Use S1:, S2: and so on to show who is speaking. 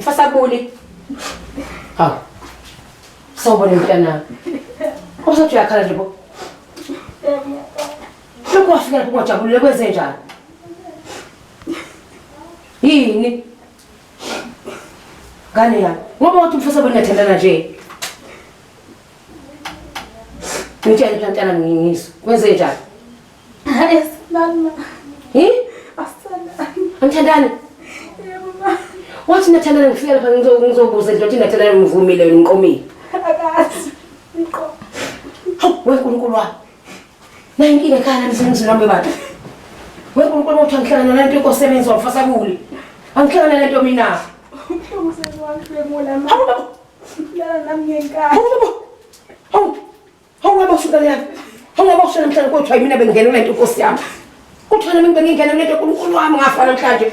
S1: mfasa boli. Ha. Sawubona mntana. Uzothi uyakhala nje bo. Lokho wafika lapho kwajabulile kwenze njani? Yini? Ngane ya. Ngoba uthi mfasa boli niyathandana nje. Ngitshela mntana ngingizwa. Kwenze njani?
S2: Asalama. Asalama.
S1: Angithandani? Wathi nathandana ngifika lapha ngizobuza into nathandana ngivumile ngiqomile.
S2: Akazi.
S1: Hawu weNkulunkulu wami. Na inkinga ekhaya namsengizwe nami bathi. WeNkulunkulu uthi angihlangana nalento inkosebenzi wamfasa buli. Angihlangana nalento mina.
S2: Umsebenzi wami ngolama.
S1: Hawu baba.
S2: Lana nami ngenkani.
S1: Hawu baba. Hawu baba usuka la. Hawu baba usuka namhlanje kodwa mina bengena lento inkosi yami. Kuthona mina bengingena lento uNkulunkulu wami ngafa namhlanje.